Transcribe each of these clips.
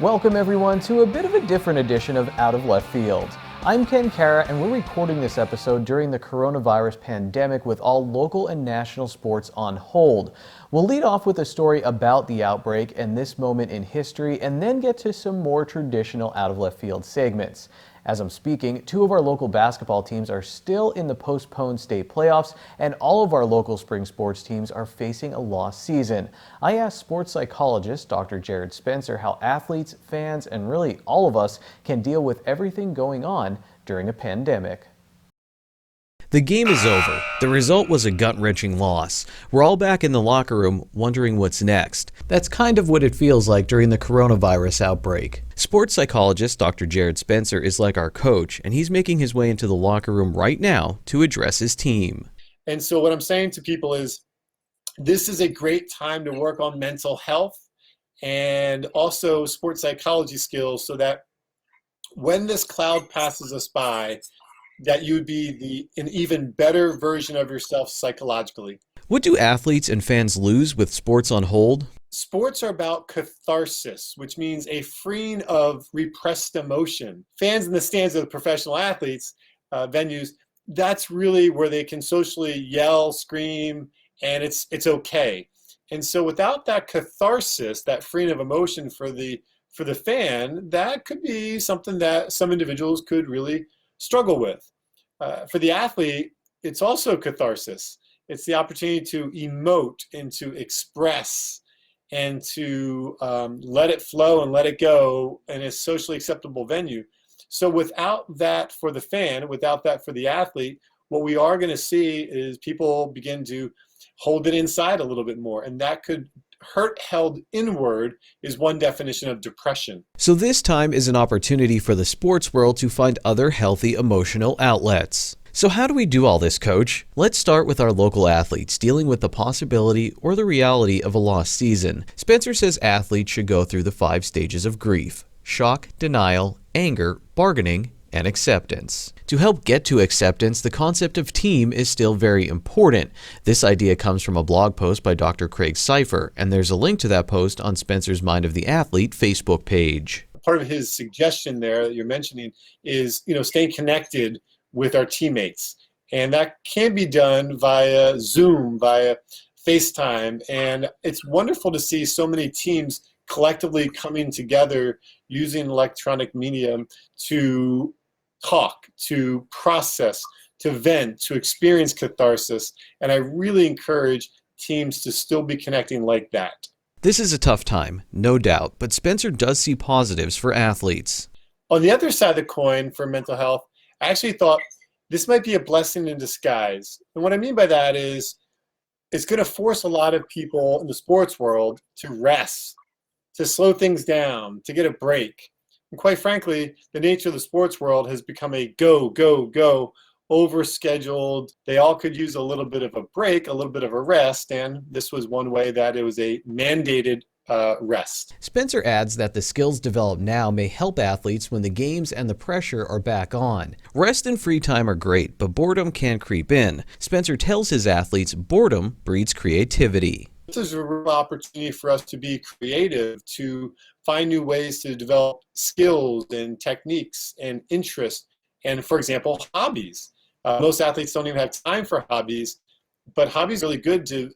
Welcome everyone to a bit of a different edition of Out of Left Field. I'm Ken Cara, and we're recording this episode during the coronavirus pandemic with all local and national sports on hold. We'll lead off with a story about the outbreak and this moment in history, and then get to some more traditional Out of Left Field segments. As I'm speaking, two of our local basketball teams are still in the postponed state playoffs, and all of our local spring sports teams are facing a lost season. I asked sports psychologist Dr. Jarrod Spencer how athletes, fans, and really all of us can deal with everything going on during a pandemic. The game is over. The result was a gut-wrenching loss. We're all back in the locker room wondering what's next. That's kind of what it feels like during the coronavirus outbreak. Sports psychologist Dr. Jarrod Spencer is like our coach, and he's making his way into the locker room right now to address his team. And so what I'm saying to people is, this is a great time to work on mental health and also sports psychology skills, so that when this cloud passes us by, that you would be an even better version of yourself psychologically. What do athletes and fans lose with sports on hold? Sports are about catharsis, which means a freeing of repressed emotion. Fans in the stands of the professional athletes, venues, that's really where they can socially yell, scream, and it's okay. And so without that catharsis, that freeing of emotion for the fan, that could be something that some individuals could really struggle with. For the athlete, it's also catharsis. It's the opportunity to emote and to express and to let it flow and let it go in a socially acceptable venue. So without that for the fan, without that for the athlete, what we are going to see is people begin to hold it inside a little bit more, and that could hurt held inward is one definition of depression. So this time is an opportunity for the sports world to find other healthy emotional outlets. So how do we do all this, Coach? Let's start with our local athletes dealing with the possibility or the reality of a lost season. Spencer says athletes should go through the 5 stages of grief: shock, denial, anger, bargaining, and acceptance. To help get to acceptance, the concept of team is still very important. This idea comes from a blog post by Dr. Craig Seifer, and there's a link to that post on Spencer's Mind of the Athlete Facebook page. Part of his suggestion there that you're mentioning is, staying connected with our teammates. And that can be done via Zoom, via FaceTime. And it's wonderful to see so many teams collectively coming together using electronic medium to talk, to process, to vent, to experience catharsis. And I really encourage teams to still be connecting like that. This is a tough time, no doubt, but Spencer does see positives for athletes. On the other side of the coin for mental health, I actually thought this might be a blessing in disguise. And what I mean by that is it's going to force a lot of people in the sports world to rest, to slow things down, to get a break. And quite frankly, the nature of the sports world has become a go, go, go, overscheduled. They all could use a little bit of a break, a little bit of a rest, and this was one way that it was a mandated rest. Spencer adds that the skills developed now may help athletes when the games and the pressure are back on. Rest and free time are great, but boredom can creep in. Spencer tells his athletes boredom breeds creativity. This is a real opportunity for us to be creative, to find new ways to develop skills and techniques and interests, and, for example, hobbies. Most athletes don't even have time for hobbies, but hobbies are really good to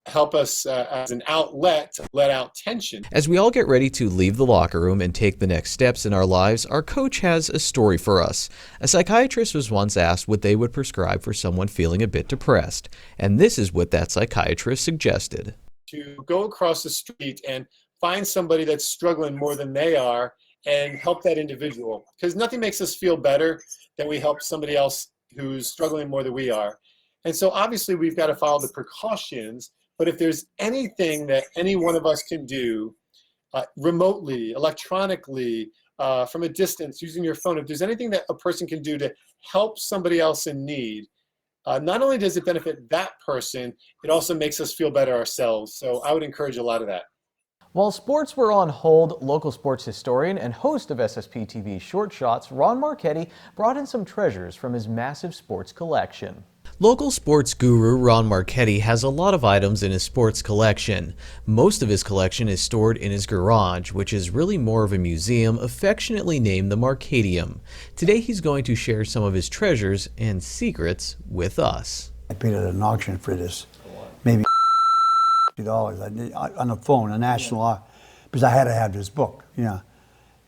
help us as an outlet to let out tension. As we all get ready to leave the locker room and take the next steps in our lives, our coach has a story for us. A psychiatrist was once asked what they would prescribe for someone feeling a bit depressed, and this is what that psychiatrist suggested. To go across the street and find somebody that's struggling more than they are and help that individual, because nothing makes us feel better than we help somebody else who's struggling more than we are. And so obviously we've got to follow the precautions, but if there's anything that any one of us can do remotely, electronically, from a distance, using your phone, if there's anything that a person can do to help somebody else in need, not only does it benefit that person, it also makes us feel better ourselves. So I would encourage a lot of that. While sports were on hold, local sports historian and host of SSP TV's Short Shots, Ron Mar-Kay-Dium, brought in some treasures from his massive sports collection. Local sports guru Ron Mar-Kay-Dium has a lot of items in his sports collection. Most of his collection is stored in his garage, which is really more of a museum affectionately named the Mar-Kay-Dium. Today he's going to share some of his treasures and secrets with us. I paid at an auction for this, maybe $50 on the phone, a national, because I had to have this book, you know.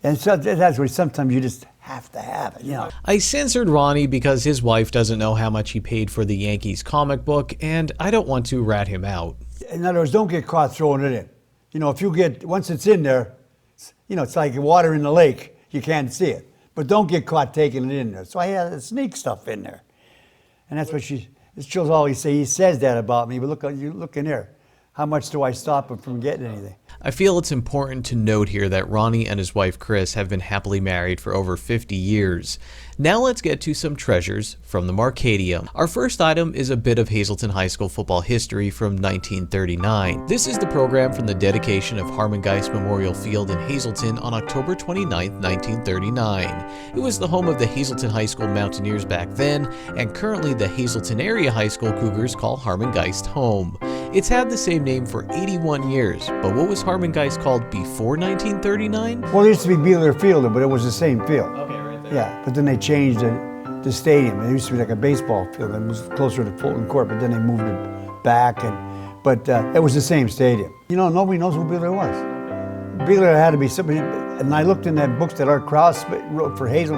And so that's where sometimes you just have to have it, you know. I censored Ronnie because his wife doesn't know how much he paid for the Yankees comic book, and I don't want to rat him out. In other words, don't get caught throwing it in. You know, if you get, once it's in there, you know, it's like water in the lake, you can't see it. But don't get caught taking it in there. So I had to sneak stuff in there. And that's what she'll always say, he says that about me, but look in there. How much do I stop him from getting anything? I feel it's important to note here that Ronnie and his wife Chris have been happily married for over 50 years. Now let's get to some treasures from the Mar-Kay-Dium. Our first item is a bit of Hazleton High School football history from 1939. This is the program from the dedication of Harmon Geist Memorial Field in Hazleton on October 29, 1939. It was the home of the Hazleton High School Mountaineers back then, and currently the Hazleton Area High School Cougars call Harmon Geist home. It's had the same name for 81 years, but what was Harmon Geist called before 1939? Well, it used to be Beeler Field, but it was the same field. Okay, right there. Yeah, but then they changed the stadium. It used to be like a baseball field. It was closer to Fulton Court, but then they moved it back. But it was the same stadium. You know, nobody knows who Beeler was. Beeler had to be somebody, and I looked in that books that Art Krause wrote for Hazel,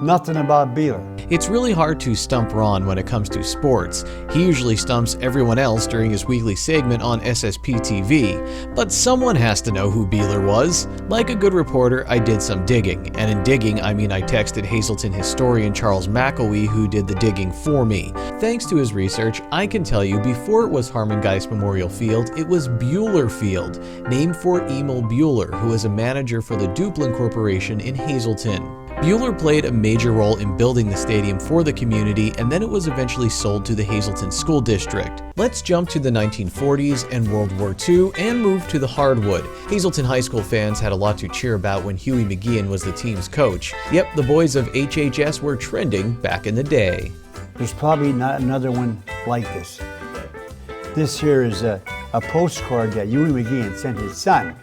nothing about Beeler. It's really hard to stump Ron when it comes to sports. He usually stumps everyone else during his weekly segment on SSP TV, but someone has to know who Beeler was. Like a good reporter, I did some digging, and in digging, I mean I texted Hazleton historian Charles McElwee, who did the digging for me. Thanks to his research, I can tell you before it was Harmon Geist Memorial Field, it was Bueller Field, named for Emil Bueller, who was a manager for the Duplin Corporation in Hazleton. Bueller played a major role in building the stadium for the community, and then it was eventually sold to the Hazleton School District. Let's jump to the 1940s and World War II and move to the hardwood. Hazleton High School fans had a lot to cheer about when Huey McGeehan was the team's coach. Yep, the boys of HHS were trending back in the day. There's probably not another one like this. This here is a postcard that Huey McGeehan sent his son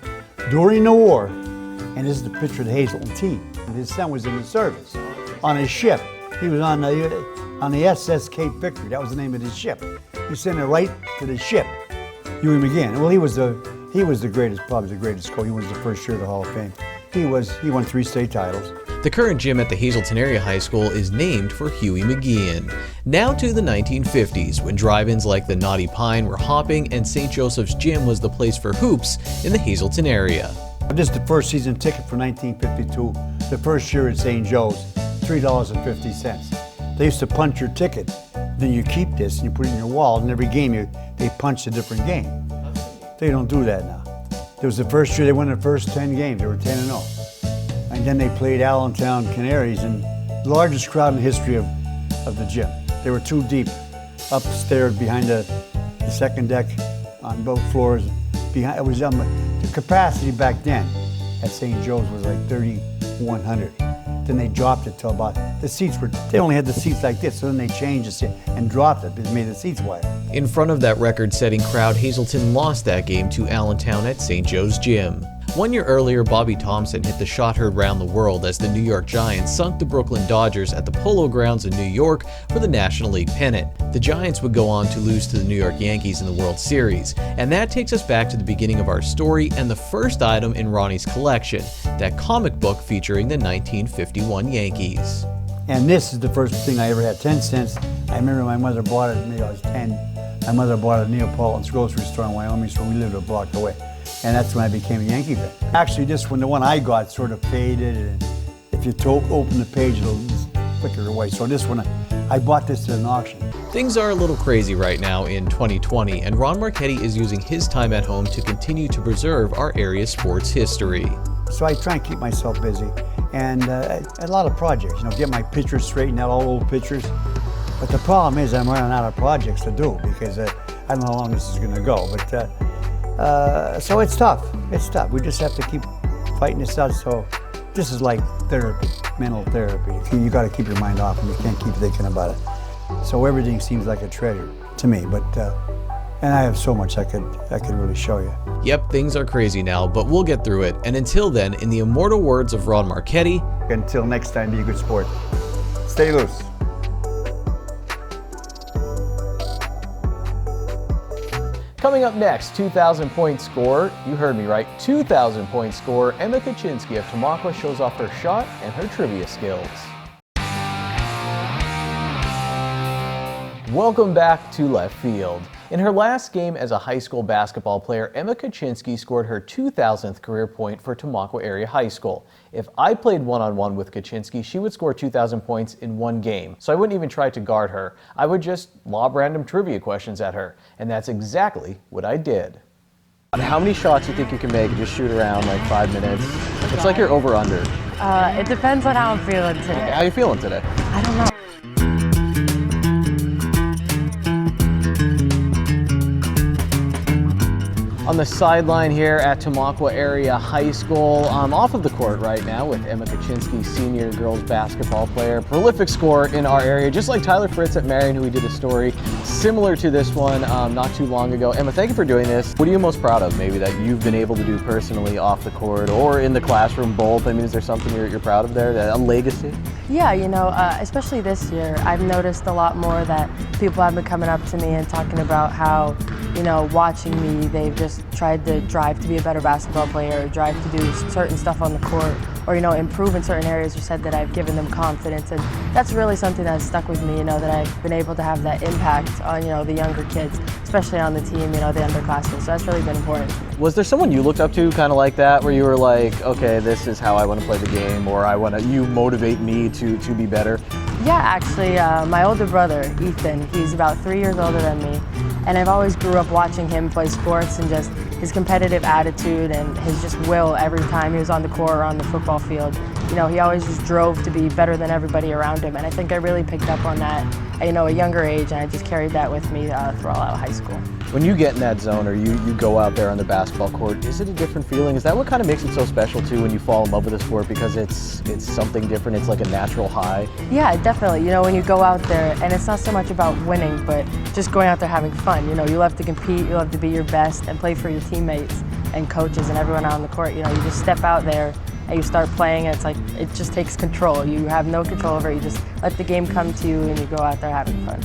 during the war, and this is the picture of the Hazleton team. His son was in the service on his ship. He was on the SS Cape Victory. That was the name of his ship. He sent it right to the ship. Huey McGeehan. Well, he was the greatest, probably the greatest coach. He was the first year of the Hall of Fame. He won 3 state titles. The current gym at the Hazleton Area High School is named for Huey McGeehan. Now to the 1950s, when drive-ins like the Naughty Pine were hopping and St. Joseph's Gym was the place for hoops in the Hazleton area. This is the first season ticket for 1952. The first year at St. Joe's, $3.50. They used to punch your ticket. Then you keep this and you put it in your wall, and every game they punch a different game. They don't do that now. It was the first year they won the first 10 games. They were 10-0. And then they played Allentown Canaries, and the largest crowd in the history of the gym. They were 2 deep, upstairs behind the second deck on both floors. Behind, it was the capacity back then at St. Joe's was like 3,100. Then they dropped it to about, they only had the seats like this, so then they changed the seat and dropped it. It made the seats wider. In front of that record-setting crowd, Hazleton lost that game to Allentown at St. Joe's Gym. 1 year earlier, Bobby Thompson hit the shot heard round the world as the New York Giants sunk the Brooklyn Dodgers at the Polo Grounds in New York for the National League pennant. The Giants would go on to lose to the New York Yankees in the World Series. And that takes us back to the beginning of our story and the first item in Ronnie's collection, that comic book featuring the 1951 Yankees. And this is the first thing I ever had, 10 cents. I remember my mother bought it, maybe I was 10. My mother bought it at Neapolitan's grocery store in Wyoming, so we lived a block away. And that's when I became a Yankee fan. Actually, this one, the one I got, sort of faded, and if you open the page, it'll flicker away. So this one, I bought this at an auction. Things are a little crazy right now in 2020, and Ron Mar-Kay-Dium is using his time at home to continue to preserve our area's sports history. So I try and keep myself busy, and a lot of projects, get my pictures straightened out, all old pictures. But the problem is I'm running out of projects to do because I don't know how long this is going to go. But so it's tough. It's tough. We just have to keep fighting this out. So this is like therapy, mental therapy. You got to keep your mind off and you can't keep thinking about it. So everything seems like a treasure to me. But and I have so much I could really show you. Yep, things are crazy now, but we'll get through it. And until then, in the immortal words of Ron Marchetti, until next time, be a good sport. Stay loose. Coming up next, 2,000-point scorer. You heard me right, 2,000-point scorer Emma Kuczynski of Tamaqua shows off her shot and her trivia skills. Welcome back to Left Field. In her last game as a high school basketball player, Emma Kuczynski scored her 2,000th career point for Tamaqua Area High School. If I played one-on-one with Kuczynski, she would score 2,000 points in one game, so I wouldn't even try to guard her. I would just lob random trivia questions at her, and that's exactly what I did. How many shots do you think you can make? Just shoot around like 5 minutes? It's like you're over-under. It depends on how I'm feeling today. How are you feeling today? I don't know. On the sideline here at Tamaqua Area High School, I'm off of the court right now with Emma Kuczynski, senior girls basketball player, prolific scorer in our area, just like Tyler Fritz at Marion, who we did a story similar to this one not too long ago. Emma, thank you for doing this. What are you most proud of, maybe, that you've been able to do personally off the court or in the classroom, both? I mean, is there something you're proud of there, a legacy? Yeah, you know, especially this year, I've noticed a lot more that people have been coming up to me and talking about how, you know, watching me, they've just tried to drive to be a better basketball player, or drive to do certain stuff on the court, or, you know, improve in certain areas, or said that I've given them confidence. And that's really something that's stuck with me, you know, that I've been able to have that impact on, you know, the younger kids, especially on the team, you know, the underclassmen. So that's really been important. Was there someone you looked up to kind of like that, where you were like, okay, this is how I want to play the game, or you motivate me to be better? Yeah, actually, my older brother, Ethan, he's about 3 years older than me. And I've always grew up watching him play sports, and just his competitive attitude and his just will every time he was on the court or on the football field. You know, he always just drove to be better than everybody around him. And I think I really picked up on that at, you know, a younger age, and I just carried that with me throughout high school. When you get in that zone, or you go out there on the basketball court, is it a different feeling? Is that what kind of makes it so special too, when you fall in love with a sport, because it's something different, it's like a natural high? Yeah, definitely. You know, when you go out there, and it's not so much about winning, but just going out there having fun. You know, you love to compete, you love to be your best and play for your teammates and coaches and everyone out on the court. You know, you just step out there and you start playing, and it's like, it just takes control. You have no control over it. You just let the game come to you, and you go out there having fun.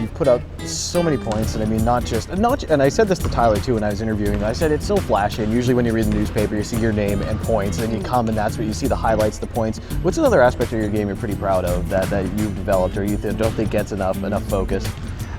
You've put up so many points, and I mean, and I said this to Tyler too when I was interviewing him. I said it's so flashy, and usually when you read the newspaper, you see your name and points, and then you come, and that's what you see, the highlights, the points. What's another aspect of your game you're pretty proud of that you've developed, or you don't think gets enough focus?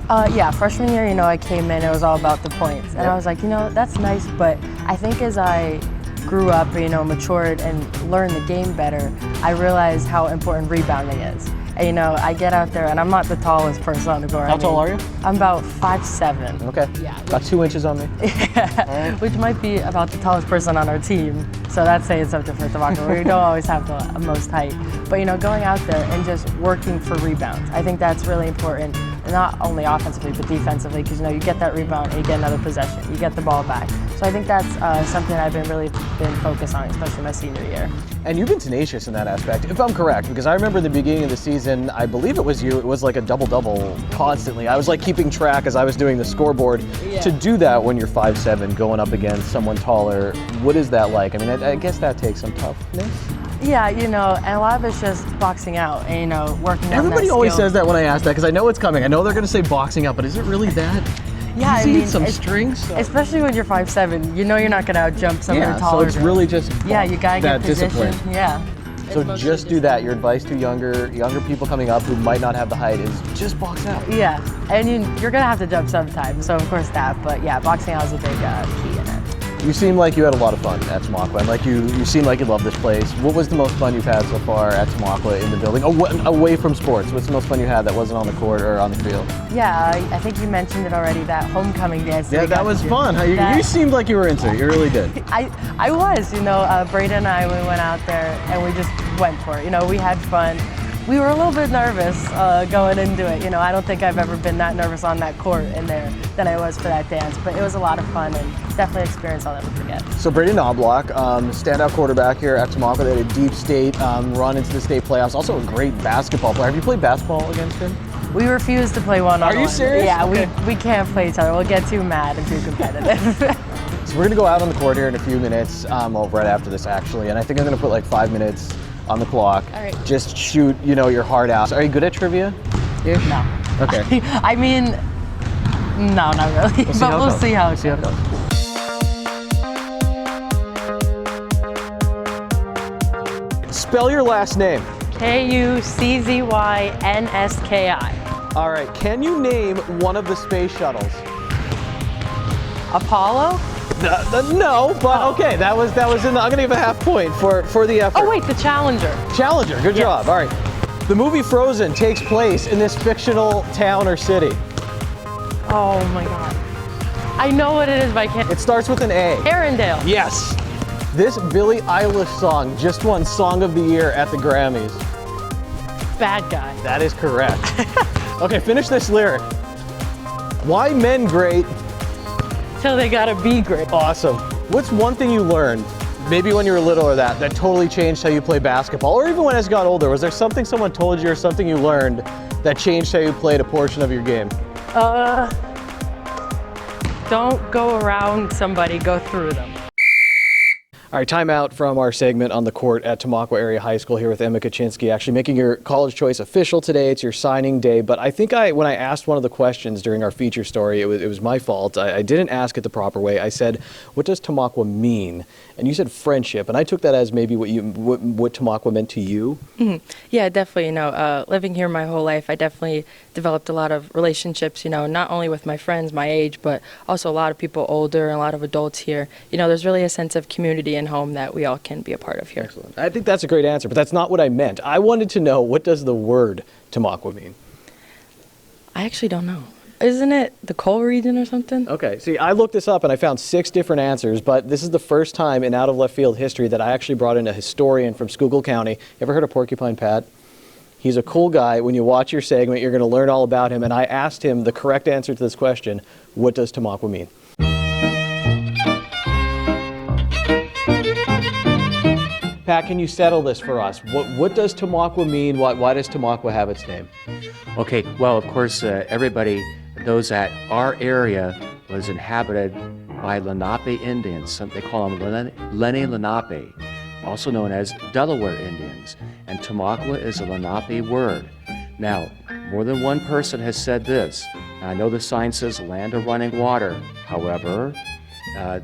Yeah, freshman year, you know, I came in, it was all about the points, and I was like, you know, that's nice, but I think as I grew up, you know, matured and learned the game better, I realized how important rebounding is. And, you know, I get out there, and I'm not the tallest person on the court. How tall are you? I'm about 5'7". Okay. Yeah. About 2 inches on me. Yeah. Which might be about the tallest person on our team. So that's saying something for Tamaqua. We don't always have the most height. But, you know, going out there and just working for rebounds, I think that's really important. Not only offensively, but defensively, because, you know, you get that rebound and you get another possession. You get the ball back. So I think that's something I've really been focused on, especially my senior year. And you've been tenacious in that aspect, if I'm correct, because I remember the beginning of the season, I believe it was you, it was like a double-double constantly. I was like keeping track as I was doing the scoreboard. Yeah. To do that when you're 5'7", going up against someone taller, what is that like? I mean, I guess that takes some toughness. Yeah, you know, and a lot of it's just boxing out and, you know, working on that Everybody skill. always says that when I ask that, because I know it's coming. I know they're going to say boxing out, but is it really that? Yeah, easy? I mean, some strings? Especially when you're 5'7", you know you're not going to out-jump someone taller. So it's really just you gotta get discipline. Position. Yeah. So just do that. Your advice to younger people coming up who might not have the height is just box out. Yeah, and you're going to have to jump sometimes, so of course that. But yeah, boxing out is a big key in it. You seem like you had a lot of fun at Tamaqua, and like you seem like you love this place. What was the most fun you've had so far at Tamaqua in the building, away from sports? What's the most fun you had that wasn't on the court or on the field? Yeah, I think you mentioned it already, that homecoming dance. Yeah, that was fun. You seemed like you were into it. You really did. I was, you know, Brayden and I, we went out there and we just went for it. You know, we had fun. We were a little bit nervous going into it. You know, I don't think I've ever been that nervous on that court in there than I was for that dance, but it was a lot of fun and definitely an experience I'll never forget. So Brady Knobloch, standout quarterback here at Tamaqua. They had a deep state run into the state playoffs. Also a great basketball player. Have you played basketball against him? We refuse to play one-on-one. Are you serious? Yeah, Okay. we can't play each other. We'll get too mad and too competitive. So we're gonna go out on the court here in a few minutes, well, right after this actually, and I think I'm gonna put like 5 minutes on the clock. All right. Just shoot, you know, your heart out. Are you good at trivia? No. Okay. I mean, no, not really. But we'll see how it goes. Spell your last name. Kuczynski. All right, can you name one of the space shuttles? Apollo? No, but okay, that was in the, I'm gonna give a half point for the effort. Oh wait, the Challenger. Challenger, good job, all right. The movie Frozen takes place in this fictional town or city. Oh my God. I know what it is, but I can't. It starts with an A. Arendelle. Yes. This Billie Eilish song just won Song of the Year at the Grammys. Bad Guy. That is correct. Okay, finish this lyric. Why men great? Till they gotta be great. Awesome. What's one thing you learned, maybe when you were little or that totally changed how you play basketball, or even when as you got older? Was there something someone told you or something you learned that changed how you played a portion of your game? Don't go around somebody, go through them. All right, time out from our segment on the court at Tamaqua Area High School here with Emma Kuczynski, actually making your college choice official today. It's your signing day, but I think when I asked one of the questions during our feature story, it was my fault. I didn't ask it the proper way. I said, what does Tamaqua mean? And you said friendship, and I took that as maybe what Tamaqua meant to you. Mm-hmm. Yeah, definitely. You know, living here my whole life, I definitely developed a lot of relationships, you know, not only with my friends my age, but also a lot of people older and a lot of adults here. You know, there's really a sense of community and home that we all can be a part of here. Excellent. I think that's a great answer, but that's not what I meant. I wanted to know, what does the word Tamaqua mean? I actually don't know. Isn't it the coal region or something? Okay, see, I looked this up and I found 6 different answers, but this is the first time in out of left field history that I actually brought in a historian from Schuylkill County. You ever heard of Porcupine Pat? He's a cool guy. When you watch your segment, you're going to learn all about him, and I asked him the correct answer to this question: what does Tamaqua mean? Pat, can you settle this for us? What does Tamaqua mean? Why does Tamaqua have its name? Okay, well, of course, everybody knows that our area was inhabited by Lenape Indians. They call them Lenni Lenape, also known as Delaware Indians. And Tamaqua is a Lenape word. Now, more than one person has said this. Now, I know the sign says land of running water. However,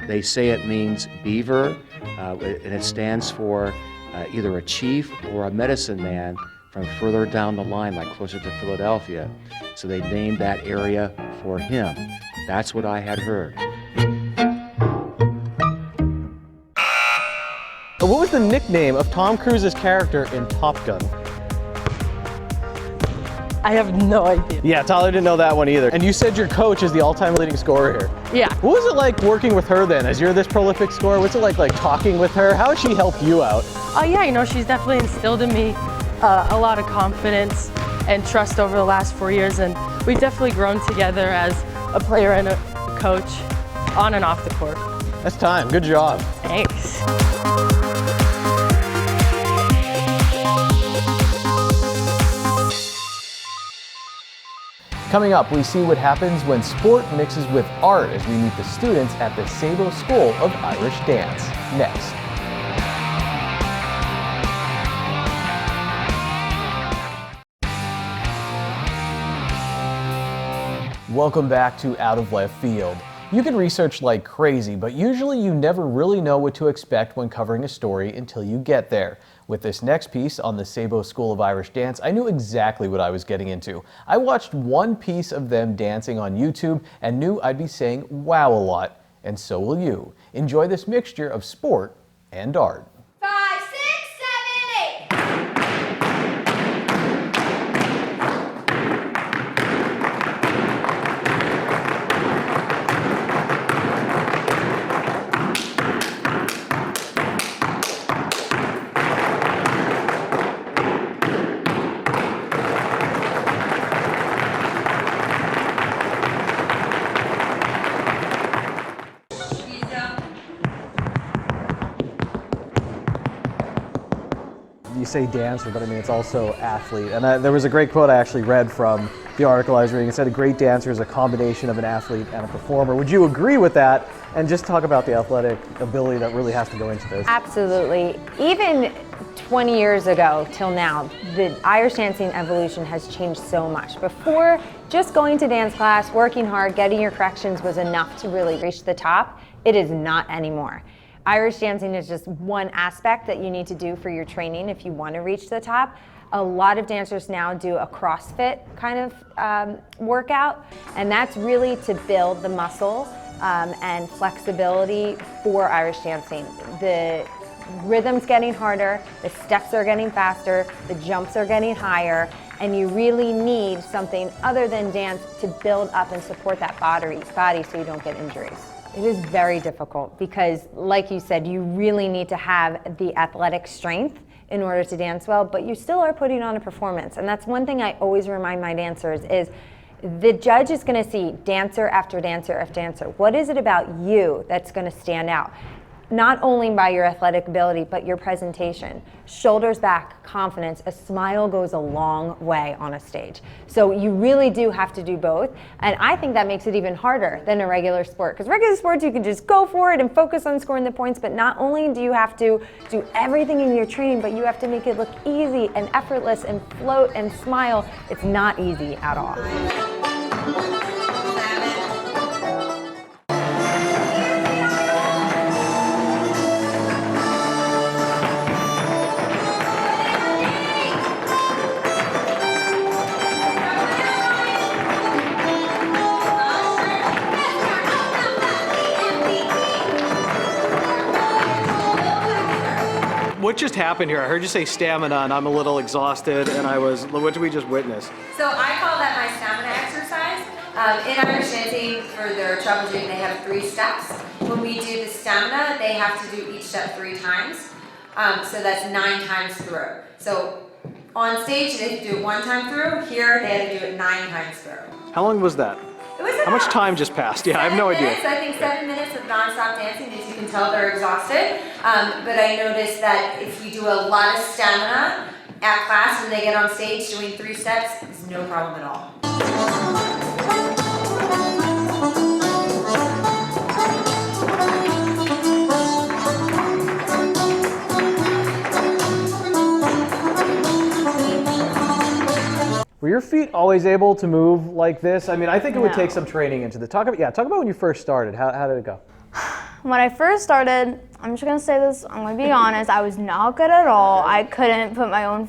they say it means beaver, and it stands for either a chief or a medicine man from further down the line, like closer to Philadelphia. So they named that area for him. That's what I had heard. What was the nickname of Tom Cruise's character in Top Gun? I have no idea. Yeah, Tyler didn't know that one either. And you said your coach is the all-time leading scorer here. Yeah. What was it like working with her then, as you're this prolific scorer? What's it like talking with her? How has she helped you out? Oh yeah, you know, she's definitely instilled in me a lot of confidence and trust over the last 4 years, and we've definitely grown together as a player and a coach on and off the court. That's time. Good job. Thanks. Coming up, we see what happens when sport mixes with art as we meet the students at the Sabo School of Irish Dance. Next. Welcome back to Out of Left Field. You can research like crazy, but usually you never really know what to expect when covering a story until you get there. With this next piece on the Sabo School of Irish Dance, I knew exactly what I was getting into. I watched one piece of them dancing on YouTube and knew I'd be saying wow a lot, and so will you. Enjoy this mixture of sport and art. 5, 6, 7, 8. say dancer, but I mean it's also athlete. And there was a great quote I actually read from the article I was reading. It said a great dancer is a combination of an athlete and a performer. Would you agree with that? And just talk about the athletic ability that really has to go into this. Absolutely. Even 20 years ago till now, the Irish dancing evolution has changed so much. Before, just going to dance class, working hard, getting your corrections was enough to really reach the top. It is not anymore. Irish dancing is just one aspect that you need to do for your training if you want to reach the top. A lot of dancers now do a CrossFit kind of workout, and that's really to build the muscle and flexibility for Irish dancing. The rhythm's getting harder, the steps are getting faster, the jumps are getting higher, and you really need something other than dance to build up and support that body so you don't get injuries. It is very difficult because, like you said, you really need to have the athletic strength in order to dance well, but you still are putting on a performance. And that's one thing I always remind my dancers is the judge is gonna see dancer after dancer after dancer. What is it about you that's gonna stand out? Not only by your athletic ability, but your presentation. Shoulders back, confidence, a smile goes a long way on a stage. So you really do have to do both. And I think that makes it even harder than a regular sport. Because regular sports, you can just go for it and focus on scoring the points, but not only do you have to do everything in your training, but you have to make it look easy and effortless and float and smile. It's not easy at all. What just happened here? I heard you say stamina, and I'm a little exhausted, and what did we just witness? So I call that my stamina exercise. In Irish dancing, for their troubleshooting, they have 3 steps. When we do the stamina, they have to do each step 3 times. So that's 9 times through. So on stage, they have to do it 1 time through. Here, they have to do it 9 times through. How long was that? It was How much time just passed? Yeah, I have no idea. I think 7 minutes of non-stop dancing. As you can tell, they're exhausted. But I noticed that if you do a lot of stamina at class when they get on stage doing 3 steps, it's no problem at all. Were your feet always able to move like this? I mean, I think it would take some training into the talk about when you first started. How did it go? When I first started, I'm just gonna say this, I'm gonna be honest, I was not good at all. I couldn't put my own,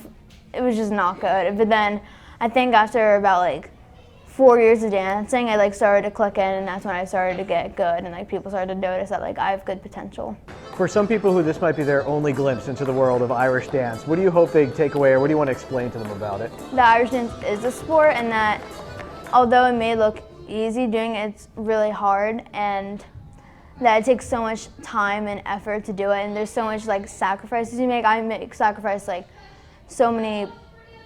it was just not good. But then I think after about 4 years of dancing, I started to click in, and that's when I started to get good, and people started to notice that I have good potential. For some people who this might be their only glimpse into the world of Irish dance, what do you hope they take away, or what do you want to explain to them about it? The Irish dance is a sport, and that although it may look easy, doing it's really hard, and that it takes so much time and effort to do it, and there's so much sacrifices you make. I make sacrifice so many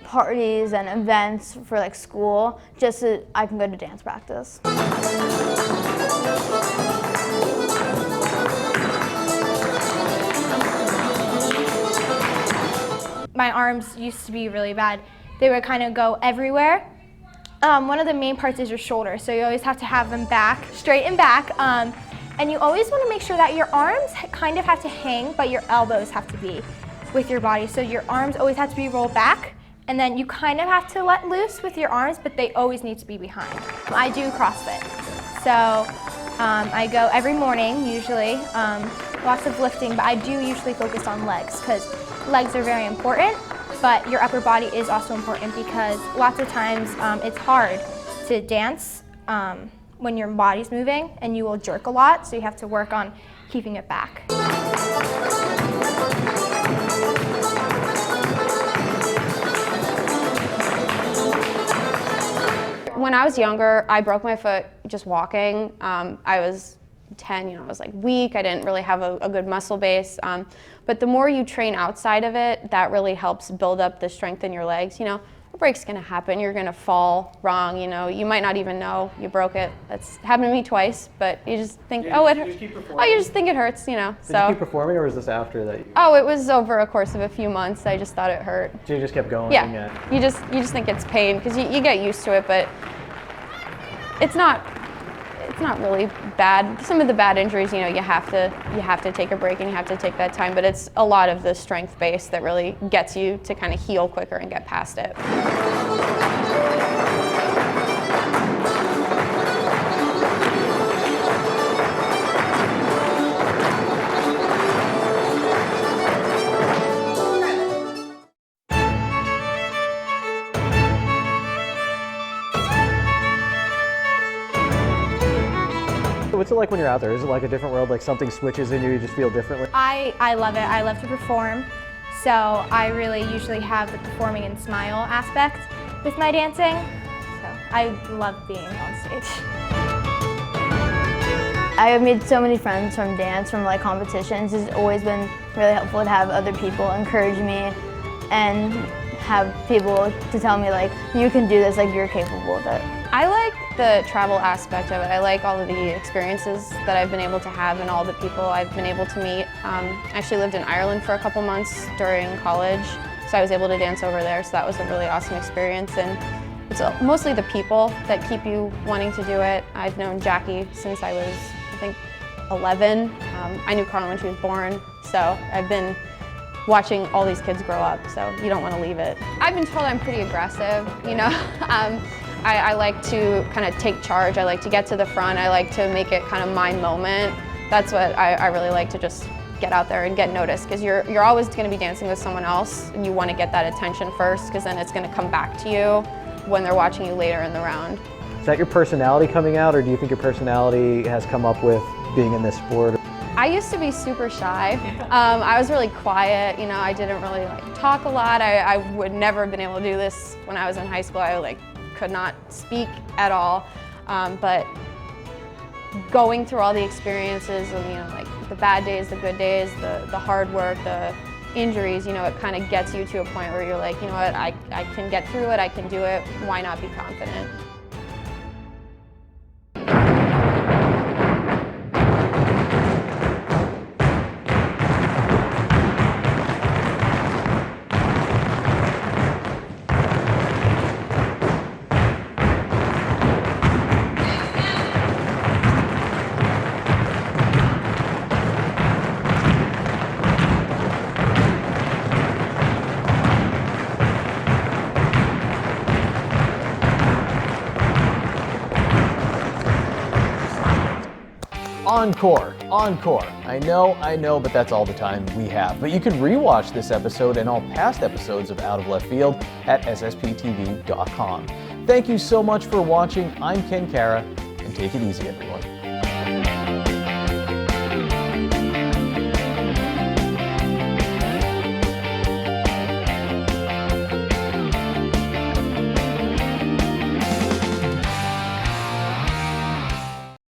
parties and events for school just so I can go to dance practice. My arms used to be really bad. They would kind of go everywhere. One of the main parts is your shoulders, so you always have to have them back, straight and back. And you always want to make sure that your arms kind of have to hang, but your elbows have to be with your body. So your arms always have to be rolled back, and then you kind of have to let loose with your arms, but they always need to be behind. I do CrossFit. So I go every morning, usually, lots of lifting, but I do usually focus on legs, because legs are very important, but your upper body is also important because lots of times it's hard to dance when your body's moving, and you will jerk a lot, so you have to work on keeping it back. When I was younger, I broke my foot just walking. I was 10, I was weak, I didn't really have a good muscle base. But the more you train outside of it, that really helps build up the strength in your legs. a break's gonna happen. You're gonna fall wrong, you know. You might not even know you broke it. That's happened to me twice, but you just think, oh, it hurts. You just think it hurts, you know. Did you keep performing, or was this after that? Oh, it was over a course of a few months. I just thought it hurt. So you just kept going? Yeah. You just think it's pain because you get used to it, but it's not really bad. Some of the bad injuries, you know, you have to take a break and you have to take that time, but it's a lot of the strength base that really gets you to kind of heal quicker and get past it. What's it like when you're out there? Is it like a different world, like something switches in you just feel differently? I love it. I love to perform. So I really usually have the performing and smile aspect with my dancing. So I love being on stage. I have made so many friends from dance, from like competitions. It's always been really helpful to have other people encourage me and have people to tell me like, you can do this, like you're capable of it. I like the travel aspect of it. I like all of the experiences that I've been able to have and all the people I've been able to meet. I actually lived in Ireland for a couple months during college, so I was able to dance over there, so that was a really awesome experience. And it's mostly the people that keep you wanting to do it. I've known Jackie since I was, I think, 11. I knew Carlin when she was born, so I've been watching all these kids grow up, so you don't want to leave it. I've been told I'm pretty aggressive, you know. I like to kind of take charge. I like to get to the front. I like to make it kind of my moment. That's what I really like, to just get out there and get noticed, because you're always going to be dancing with someone else, and you want to get that attention first, because then it's going to come back to you when they're watching you later in the round. Is that your personality coming out, or do you think your personality has come up with being in this sport? I used to be super shy. I was really quiet, you know, I didn't really like talk a lot. I would never have been able to do this when I was in high school. I could not speak at all. But going through all the experiences and, you know, like the bad days, the good days, the hard work, the injuries, you know, it kind of gets you to a point where you're like, you know what, I can get through it, I can do it, why not be confident? Encore. I know, but that's all the time we have. But you can rewatch this episode and all past episodes of Out of Left Field at ssptv.com. Thank you so much for watching. I'm Ken Cara, and take it easy, everyone.